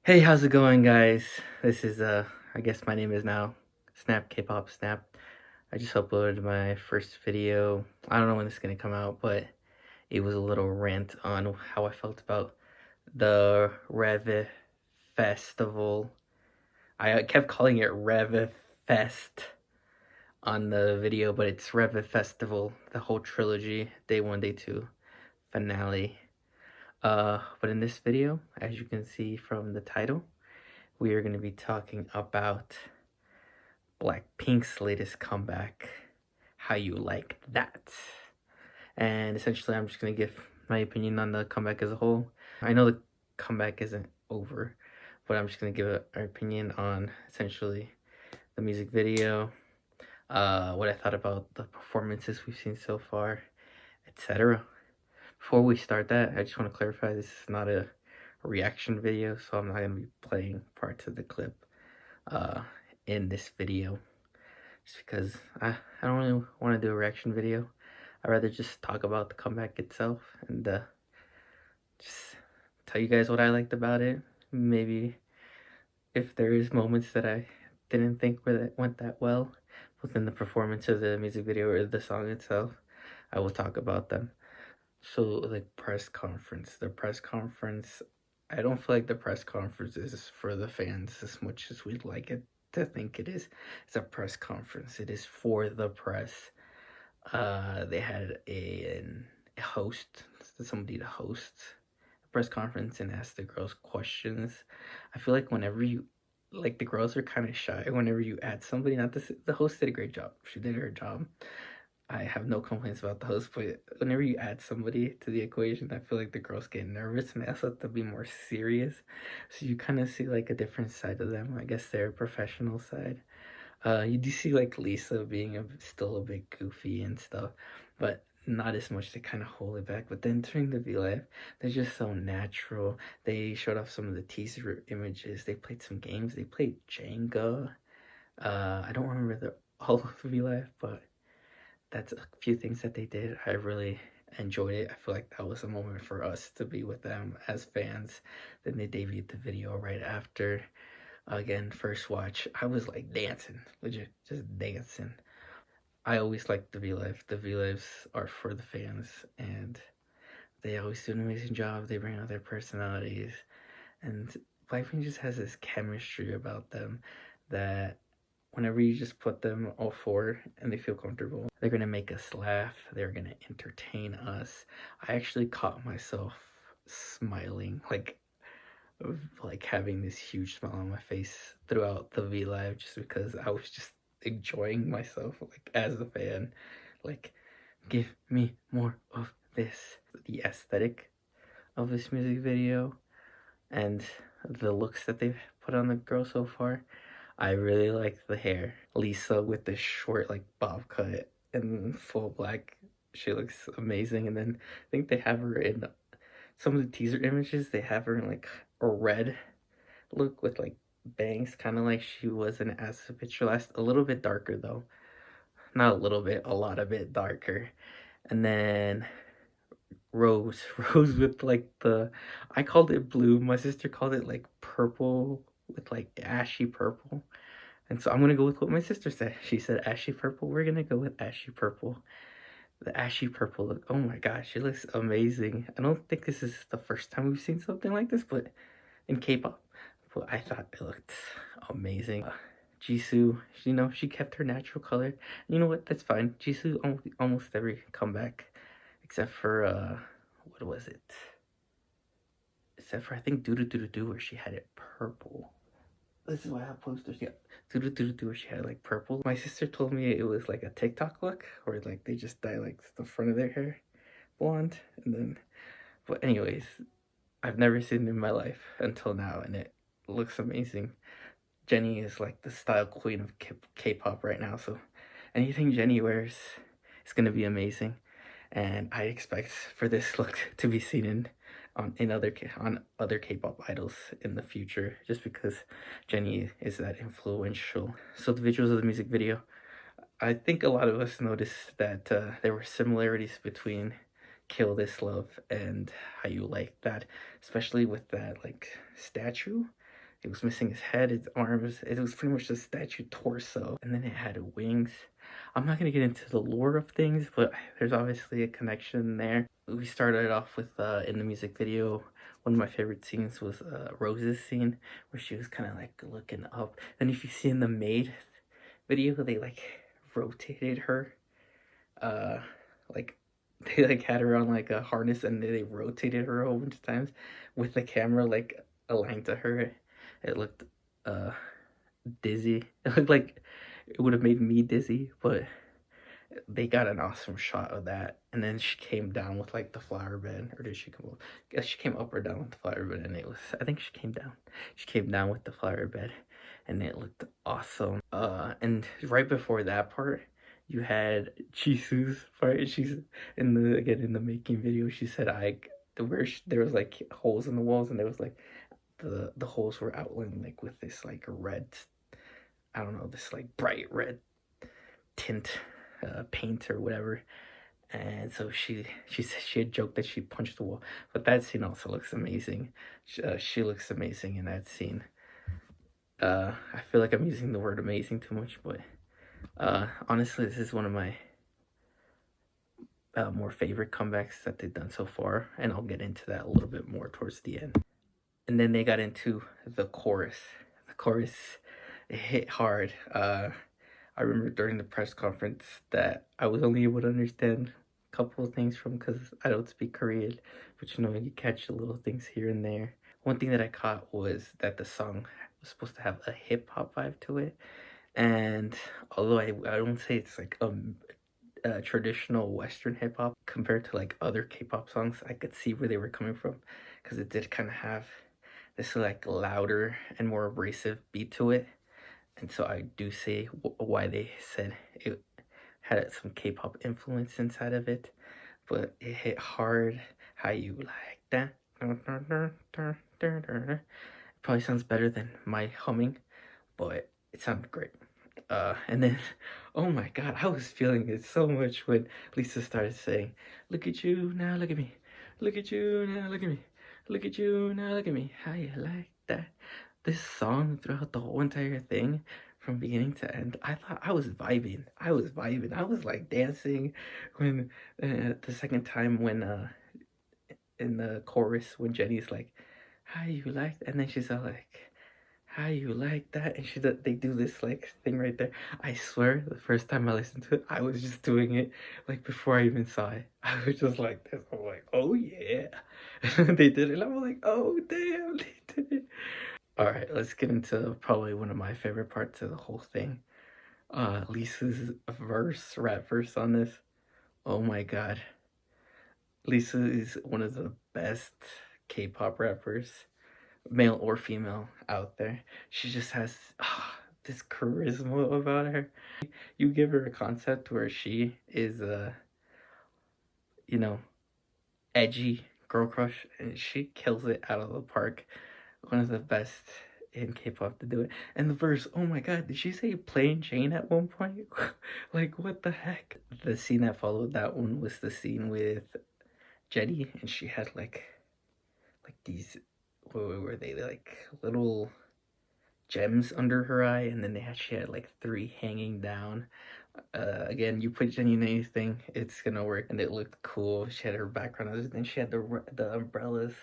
Hey, how's it going, guys? This is I guess my name is now Snap K-pop Snap. I just uploaded my first video. I don't know when it's gonna come out, but it was a little rant on how I felt about the Rev Festival. I kept calling it Rev Fest on the video, but it's Rev Festival, the whole trilogy, day 1, day 2, finale. But in this video, as you can see from the title, we are going to be talking about BLACKPINK's latest comeback. How you like that? And essentially, I'm just going to give my opinion on the comeback as a whole. I know the comeback isn't over, but I'm just going to give our opinion on essentially the music video, what I thought about the performances we've seen so far, etc. Before we start that, I just want to clarify this is not a reaction video, so I'm not going to be playing parts of the clip in this video, just because I don't really want to do a reaction video. I'd rather just talk about the comeback itself and just tell you guys what I liked about it. Maybe if there is moments that I didn't think went that well within the performance of the music video or the song itself, I will talk about them. So the press conference, I don't feel like the press conference is for the fans as much as we'd like it to think it is. It's a press conference. It is for the press. They had a host, somebody to host a press conference and ask the girls questions. I feel like whenever you, like, the girls are kind of shy whenever you add somebody. Not this, the host did a great job. She did her job. I have no complaints about the host, but whenever you add somebody to the equation, I feel like the girls get nervous and ask them to be more serious. So you kind of see like a different side of them. I guess their professional side. You do see like Lisa being still a bit goofy and stuff, but not as much to kind of hold it back. But then during the VLIVE, they're just so natural. They showed off some of the teaser images. They played some games. They played Jenga. I don't remember all of the VLIVE, but that's a few things that they did. I really enjoyed it. I feel like that was a moment for us to be with them as fans. Then they debuted the video right after. Again, first watch, I was like dancing, legit, just dancing. I always like the VLIVE. The VLIVes are for the fans, and they always do an amazing job. They bring out their personalities, and BLACKPINK just has this chemistry about them that whenever you just put them all four and they feel comfortable, they're gonna make us laugh, they're gonna entertain us. I actually caught myself smiling, like having this huge smile on my face throughout the VLIVE, just because I was just enjoying myself, like, as a fan. Like, give me more of this. The aesthetic of this music video and the looks that they've put on the girl so far, I really like the hair. Lisa with the short, like, bob cut and full black, she looks amazing. And then I think they have her in some of the teaser images, they have her in like a red look with like bangs, kind of like she was in As a Picture Last. A little bit darker though. Not a little bit, a lot of it darker. And then Rose with like I called it blue, my sister called it like purple with like ashy purple. And so I'm gonna go with what my sister said. She said ashy purple. We're gonna go with ashy purple. The ashy purple look. Oh my gosh, she looks amazing. I don't think this is the first time we've seen something like this, but in K-pop. But I thought it looked amazing. Jisoo, she kept her natural color. You know what? That's fine. Jisoo almost every comeback, except for what was it? Except for I think Do Do Do Do Do, where she had it purple. This is why I have posters. Yeah, Do Do Do Do Do, where she had like purple. My sister told me it was like a TikTok look, where like they just dye like the front of their hair blonde, and then. But anyways, I've never seen it in my life until now, and it looks amazing. Jennie is like the style queen of K-pop right now, so anything Jennie wears is gonna be amazing, and I expect for this look to be seen on other K-pop idols in the future, just because Jennie is that influential. So the visuals of the music video, I think a lot of us noticed that there were similarities between Kill This Love and How You Like That, especially with that like statue. It was missing his head, its arms. It was pretty much a statue torso, and then it had wings. I'm not gonna get into the lore of things, but there's obviously a connection there. We started off with in the music video. One of my favorite scenes was Rose's scene where she was kind of like looking up. And if you see in the Maid video, they like rotated her, like they like had her on like a harness and they rotated her a whole bunch of times with the camera like aligned to her. It looked dizzy. It looked like it would have made me dizzy, but they got an awesome shot of that. And then she came down with like the flower bed, or did she come up? I guess she came up or down with the flower bed, and it was, I think she came down. She came down with the flower bed, and it looked awesome. And right before that part, you had Jisoo's part. She's in the making video. She said there was like holes in the walls, and there was like the holes were outlined like with this like red, I don't know, this like bright red tint, paint or whatever. And so she said she had joked that she punched the wall, but that scene also looks amazing. She looks amazing in that scene. I feel like I'm using the word amazing too much, but honestly, this is one of my more favorite comebacks that they've done so far, and I'll get into that a little bit more towards the end. And then they got into the chorus. The chorus, it hit hard. I remember during the press conference that I was only able to understand a couple of things from, because I don't speak Korean, but you know, you catch the little things here and there. One thing that I caught was that the song was supposed to have a hip-hop vibe to it, and although I don't say it's like a traditional Western hip-hop compared to like other K-pop songs, I could see where they were coming from, because it did kind of have this like louder and more abrasive beat to it. And so I do see why they said it had some K-pop influence inside of it, but it hit hard. How you like that? It probably sounds better than my humming, but it sounded great. And then, oh my god, I was feeling it so much when Lisa started saying, "Look at you now, look at me. Look at you now, look at me. Look at you now, look at me. How you like that?" This song throughout the whole entire thing, from beginning to end, I thought I was vibing. I was like dancing when the second time when in the chorus when Jenny's like, "How you like that?" And then she's all like, "How you like that?" And they do this like thing right there. I swear, the first time I listened to it, I was just doing it like before I even saw it. I was just like this. I'm like, oh yeah. And they did it. And I'm like, oh damn, they did it. All right, let's get into probably one of my favorite parts of the whole thing. Lisa's rap verse on this. Oh my god. Lisa is one of the best K-pop rappers, male or female, out there. She just has this charisma about her. You give her a concept where she is you know, edgy girl crush, and she kills it out of the park. One of the best in K-pop to do it. And the verse, oh my god, did she say plain Jane at one point? Like, what the heck? The scene that followed that one was the scene with Jenny, and she had like these, what were they, like little gems under her eye, and then she had like 3 hanging down. Again, you put Jenny in anything, it's gonna work, and it looked cool. She had her background, and then she had the umbrellas.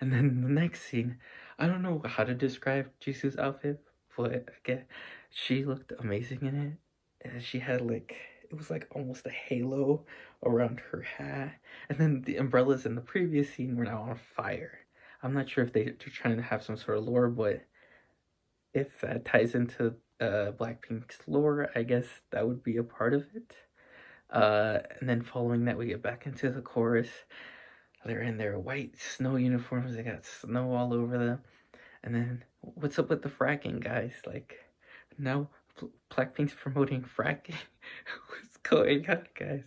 And then the next scene, I don't know how to describe Jisoo's outfit, but again, she looked amazing in it. And she had like, it was like almost a halo around her hat. And then the umbrellas in the previous scene were now on fire. I'm not sure if they're trying to have some sort of lore, but if that ties into Blackpink's lore, I guess that would be a part of it. And then following that, we get back into the chorus. They're in their white snow uniforms. They got snow all over them. And then, what's up with the fracking, guys? Like, now Blackpink's promoting fracking? What's going on, guys?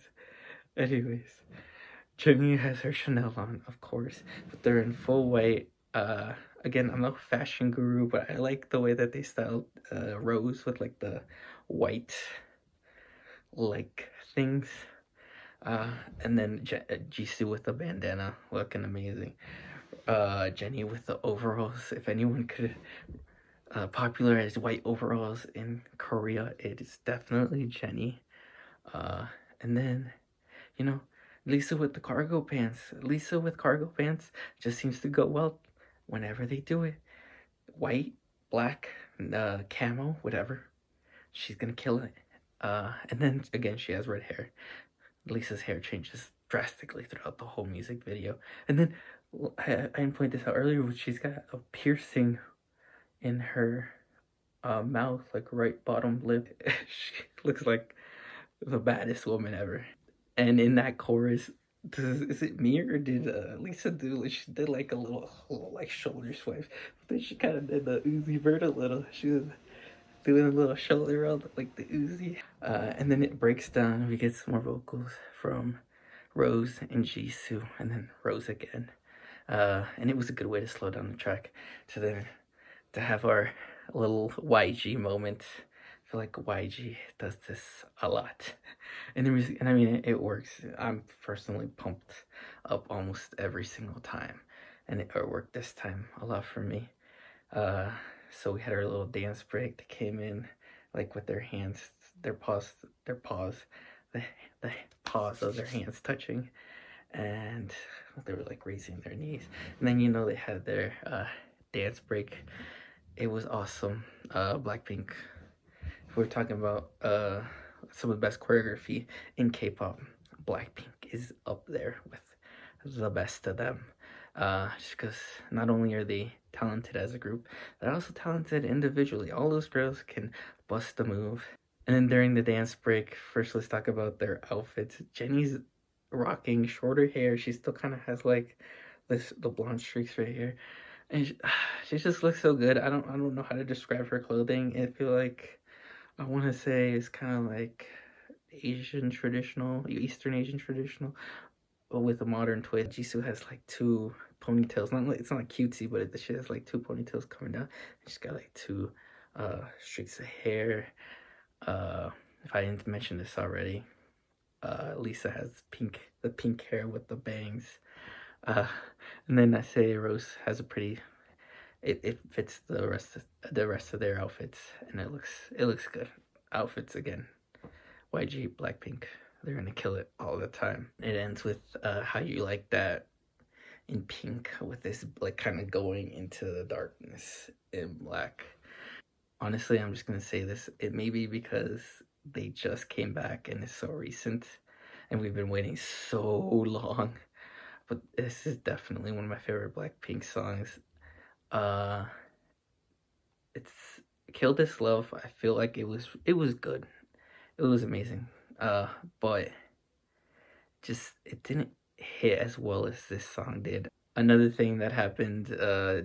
Anyways, Jennie has her Chanel on, of course, but they're in full white. Again, I'm no fashion guru, but I like the way that they styled Rose with like the white like things. And then Jisoo with the bandana, looking amazing. Jennie with the overalls. If anyone could popularized white overalls in Korea, it is definitely Jennie. And then, you know, Lisa with the cargo pants. Lisa with cargo pants just seems to go well whenever they do it. White, black, camo, whatever. She's gonna kill it. And then again, she has red hair. Lisa's hair changes drastically throughout the whole music video. And then I didn't point this out earlier, but she's got a piercing in her mouth, like right bottom lip. She looks like the baddest woman ever. And in that chorus, is it me or did Lisa do? She did like a little like shoulder swipe, but then she kind of did the Uzi Vert a little. She was doing a little shoulder roll like the Uzi. And then it breaks down. We get some more vocals from Rose and Jisoo, and then Rose again. And it was a good way to slow down the track to have our little YG moment. I feel like YG does this a lot, and I mean it works. I'm personally pumped up almost every single time, and it worked this time a lot for me. So we had our little dance break that came in, like with their hands, their paws, the paws of their hands touching, and they were like raising their knees. And then they had their dance break. It was awesome. BLACKPINK. If we're talking about some of the best choreography in K-pop, BLACKPINK is up there with the best of them. Just because not only are they talented as a group, they're also talented individually. All those girls can bust a move. And then during the dance break, first let's talk about their outfits. Jennie's rocking shorter hair. She still kind of has like the blonde streaks right here, and she just looks so good. I don't know how to describe her clothing. I feel like I want to say it's kind of like Asian traditional, Eastern Asian traditional, but with a modern twist. Jisoo has like two ponytails. It's not like cutesy, but she has like two ponytails coming down. She's got like two streaks of hair. If I didn't mention this already, Lisa has the pink hair with the bangs. And then I say Rose has a pretty. It fits the rest of their outfits, and it looks good. Outfits again, YG, BLACKPINK, they're gonna kill it all the time. It ends with How You Like That in pink, with this like kind of going into the darkness in black. Honestly, I'm just gonna say this. It may be because they just came back and it's so recent, and we've been waiting so long. But this is definitely one of my favorite BLACKPINK songs. It's Kill This Love. I feel like it was good. It was amazing. But just it didn't hit as well as this song did. Another thing that happened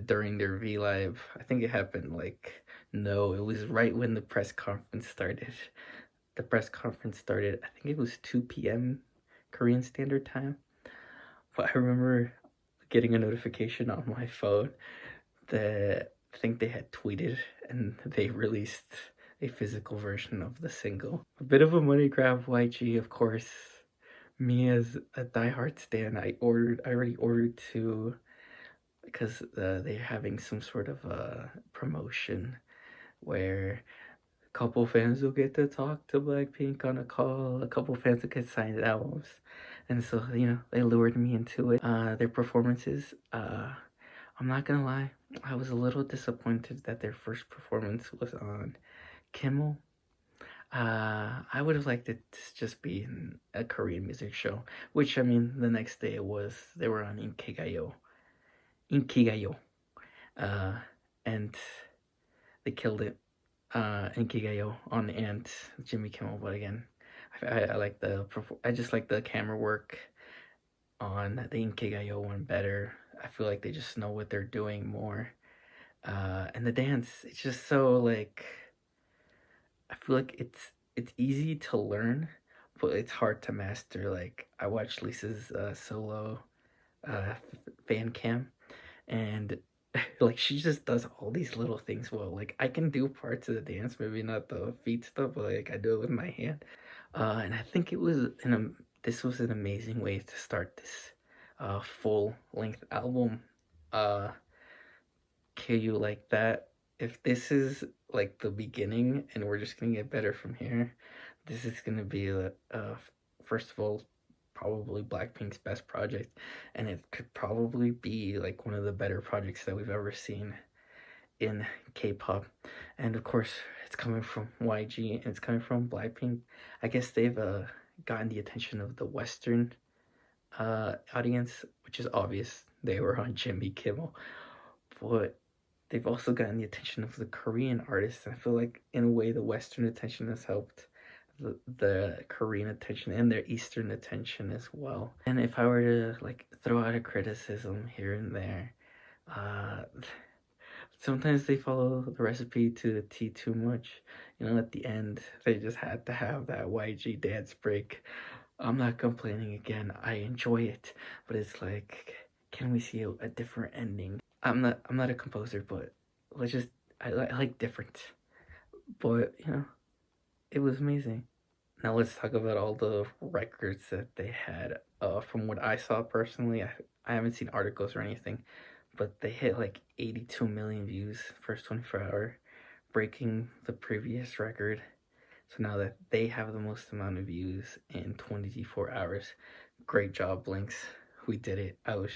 during their VLIVE, I think it happened it was right when the press conference started. The press conference started, I think it was 2 p.m. Korean Standard Time. But I remember getting a notification on my phone that I think they had tweeted and they released a physical version of the single. A bit of a money grab, YG, of course. Me as a diehard stan, I already ordered two because they're having some sort of promotion where a couple fans will get to talk to BLACKPINK on a call, a couple fans will get signed albums, and so they lured me into it. Their performances, I'm not gonna lie, I was a little disappointed that their first performance was on Kimmel. I would have liked it to just be in a Korean music show, which I mean, the next day they were on Inkigayo, and they killed it. Inkigayo on and Jimmy Kimmel, but again, I like I just like the camera work on the Inkigayo one better. I feel like they just know what they're doing more. And the dance, it's just so like, I feel like it's easy to learn, but it's hard to master. Like I watched Lisa's solo fan cam, and like she just does all these little things well. Like I can do parts of the dance, maybe not the feet stuff, but like I do it with my hand. And I think this was an amazing way to start this full length album. Kill You Like That if this is like the beginning and we're just gonna get better from here, this is gonna be first of all, probably Blackpink's best project, and it could probably be like one of the better projects that we've ever seen in K-pop. And of course, it's coming from YG and it's coming from Blackpink. I guess they've gotten the attention of the Western audience, which is obvious. They were on Jimmy Kimmel, but they've also gotten the attention of the Korean artists. And I feel like in a way the Western attention has helped the Korean attention and their Eastern attention as well. And if I were to like throw out a criticism here and there, sometimes they follow the recipe to the T too much. You know, at the end, they just had to have that YG dance break. I'm not complaining again. I enjoy it, but it's like, can we see a different ending? I'm not a composer, but let's just I like different. But you know, it was amazing. Now let's talk about all the records that they had. From what I saw personally, I haven't seen articles or anything, but they hit like 82 million views first 24-hour, breaking the previous record. So now that they have the most amount of views in 24 hours, great job, Blinks. We did it. I was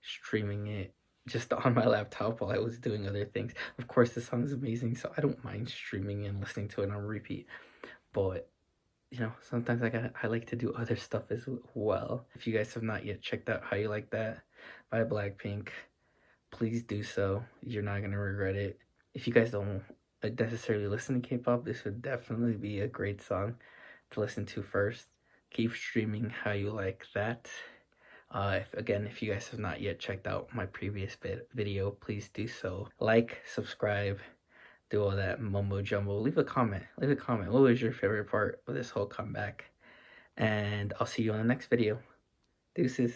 streaming it just on my laptop while I was doing other things. Of course, the song is amazing, so I don't mind streaming and listening to it on repeat. But you know, sometimes I like to do other stuff as well. If you guys have not yet checked out How You Like That by Blackpink, please do so. You're not gonna regret it. If you guys don't necessarily listen to K-pop, this would definitely be a great song to listen to first. Keep streaming How You Like That. If you guys have not yet checked out my previous video, please do so. Like, subscribe, do all that mumbo jumbo. Leave a comment. What was your favorite part of this whole comeback? And I'll see you on the next video. Deuces.